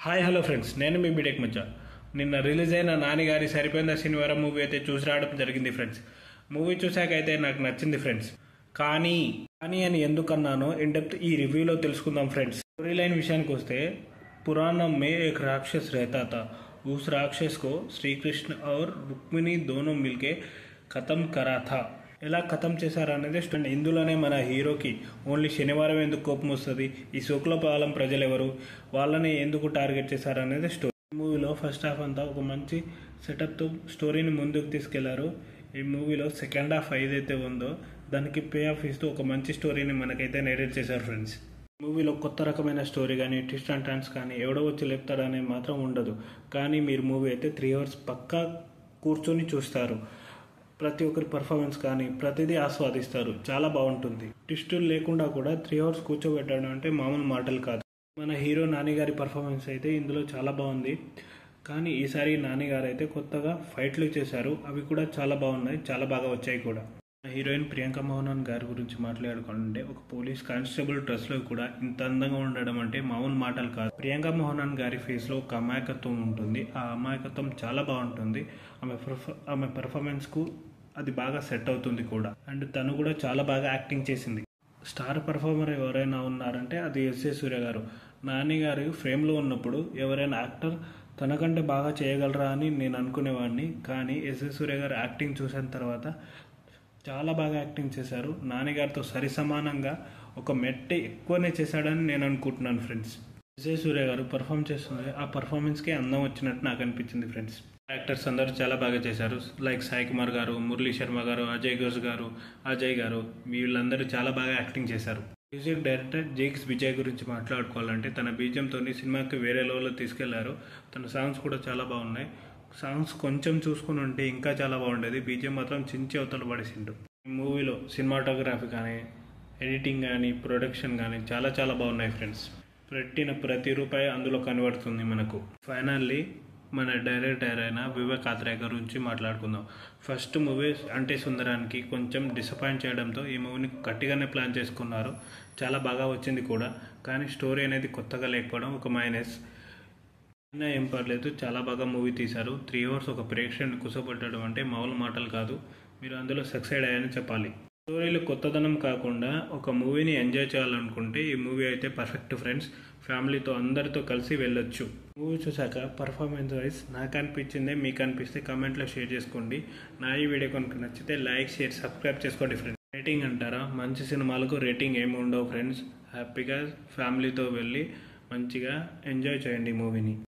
Hi hello friends, నేను మీ BTech మధ్య. నిన్న రిలీజ్ అయిన నాని గారి సరిపోయిన శనివారం మూవీ అయితే చూసి రావడం జరిగింది ఫ్రెండ్స్. మూవీ చూశాక అయితే నాకు నచ్చింది ఫ్రెండ్స్. కానీ కానీ అని ఎందుకన్నానో ఇన్ డెప్త్ ఈ రివ్యూలో తెలుసుకుందాం ఫ్రెండ్స్. స్టోరీ లైన్ విషయానికి వస్తే, पुराना में एक राक्षस रहता था. उस राक्षस को श्री कृष्ण और रुक्मिणी दोनों मिलके खत्म करा था. ఎలా ఖతం చేశారనేది స్టోరీ. ఇందులోనే మన హీరోకి ఓన్లీ శనివారం ఎందుకు కోపం వస్తుంది, ఈ శుక్లపాలెం ప్రజలు ఎవరు, వాళ్ళని ఎందుకు టార్గెట్ చేశారనేది స్టోరీ. మూవీలో ఫస్ట్ హాఫ్ అంతా ఒక మంచి సెటప్తో స్టోరీని ముందుకు తీసుకెళ్లారు. ఈ మూవీలో సెకండ్ హాఫ్ ఏదైతే ఉందో దానికి పే ఆఫ్ ఇస్తూ ఒక మంచి స్టోరీని మనకైతే నేరేట్ చేశారు ఫ్రెండ్స్. మూవీలో కొత్త రకమైన స్టోరీ కానీ ట్విస్ట్ అండ్ టర్న్స్ కానీ ఎవడో వచ్చి లేపుతాడనే మాత్రం ఉండదు. కానీ మీరు మూవీ అయితే 3 hours పక్కా కూర్చొని చూస్తారు. ప్రతి ఒక్కరి పర్ఫార్మెన్స్ కానీ ప్రతిదీ ఆస్వాదిస్తారు. చాలా బాగుంటుంది. ట్విస్టులు లేకుండా కూడా 3 hours కూర్చోబెట్టడం అంటే మామూలు మాటలు కాదు. మన హీరో నాని గారి పర్ఫార్మెన్స్ అయితే ఇందులో చాలా బాగుంది. కానీ ఈసారి నాని గారు అయితే కొత్తగా ఫైట్లు చేశారు. అవి కూడా చాలా బాగున్నాయి, చాలా బాగా వచ్చాయి కూడా. హీరోయిన్ ప్రియాంక మోహన్ గారి గురించి మాట్లాడుకుంటే, ఒక పోలీస్ కానిస్టేబుల్ డ్రెస్లో కూడా ఇంత అందంగా ఉండడం అంటే మామూలు మాటలు కాదు. ప్రియాంక మోహన్ గారి ఫేస్లో ఒక అమాయకత్వం ఉంటుంది. ఆ అమాయకత్వం చాలా బాగుంటుంది. ఆమె పర్ఫార్మెన్స్కు అది బాగా సెట్ అవుతుంది కూడా. అండ్ తను కూడా చాలా బాగా యాక్టింగ్ చేసింది. స్టార్ పర్ఫార్మర్ ఎవరైనా ఉన్నారంటే అది ఎస్ఏ సూర్య గారు. నాని గారు ఫ్రేమ్లో ఉన్నప్పుడు ఎవరైనా యాక్టర్ తనకంటే బాగా చేయగలరా అని నేను అనుకునేవాడిని. కానీ ఎస్ఏ సూర్య గారు యాక్టింగ్ చూసిన తర్వాత చాలా బాగా యాక్టింగ్ చేశారు. నాని గారితో సరి సమానంగా ఒక మెట్టి ఎక్కువనే చేశాడని నేను అనుకుంటున్నాను ఫ్రెండ్స్. విజయ్ సూర్య గారు పర్ఫామ్ చేస్తుంది. ఆ పర్ఫార్మెన్స్కి అందం వచ్చినట్టు నాకు అనిపించింది ఫ్రెండ్స్. యాక్టర్స్ అందరూ చాలా బాగా చేశారు. లైక్ సాయి కుమార్ గారు, మురళీ శర్మ గారు, అజయ్ ఘోష్ గారు, అజయ్ గారు, వీళ్ళందరూ చాలా బాగా యాక్టింగ్ చేశారు. మ్యూజిక్ డైరెక్టర్ జేక్స్ విజయ్ గురించి మాట్లాడుకోవాలంటే, తన బీజంతో సినిమాకి వేరే లెవెల్లో తీసుకెళ్లారు. తన సాంగ్స్ కూడా చాలా బాగున్నాయి. సాంగ్స్ కొంచెం చూసుకుని ఉంటే ఇంకా చాలా బాగుండేది. బీజిఎం మాత్రం చించి అవతల పడేసిండు. ఈ మూవీలో సినిమాటోగ్రఫీ కానీ ఎడిటింగ్ కానీ ప్రొడక్షన్ కానీ చాలా చాలా బాగున్నాయి ఫ్రెండ్స్. పెట్టిన ప్రతి రూపాయి అందులో కనబడుతుంది మనకు. ఫైనల్లీ మన డైరెక్టర్ అయిన వివేక్ ఆత్రేయ గురించి మాట్లాడుకుందాం. ఫస్ట్ మూవీ అంటే సుందరానికి కొంచెం డిసప్పాయింట్ చేయడంతో ఈ మూవీని గట్టిగానే ప్లాన్ చేసుకున్నారు. చాలా బాగా వచ్చింది కూడా. కానీ స్టోరీ అనేది కొత్తగా లేకపోవడం ఒక మైనస్. అయినా ఏం పర్లేదు, చాలా బాగా మూవీ తీశారు. 3 hours ఒక ప్రేక్షకుని కూర్చోబెట్టడం అంటే మామూలు మాటలు కాదు. మీరు అందులో సక్సెడ్ అయ్యారని చెప్పాలి. స్టోరీలు కొత్తదనం కాకుండా ఒక మూవీని ఎంజాయ్ చేయాలనుకుంటే ఈ మూవీ అయితే పర్ఫెక్ట్ ఫ్రెండ్స్. ఫ్యామిలీతో అందరితో కలిసి వెళ్ళొచ్చు. మూవీ చూసాక పర్ఫార్మెన్స్ వైజ్ నాకు అనిపించిందే, మీకు అనిపిస్తే కామెంట్లో షేర్ చేసుకోండి. నా ఈ వీడియో కనుక నచ్చితే లైక్, షేర్, సబ్స్క్రైబ్ చేసుకోండి ఫ్రెండ్స్. రేటింగ్ అంటారా, మంచి సినిమాలకు రేటింగ్ ఏమి ఉండవు ఫ్రెండ్స్. హ్యాపీగా ఫ్యామిలీతో వెళ్ళి మంచిగా ఎంజాయ్ చేయండి మూవీని.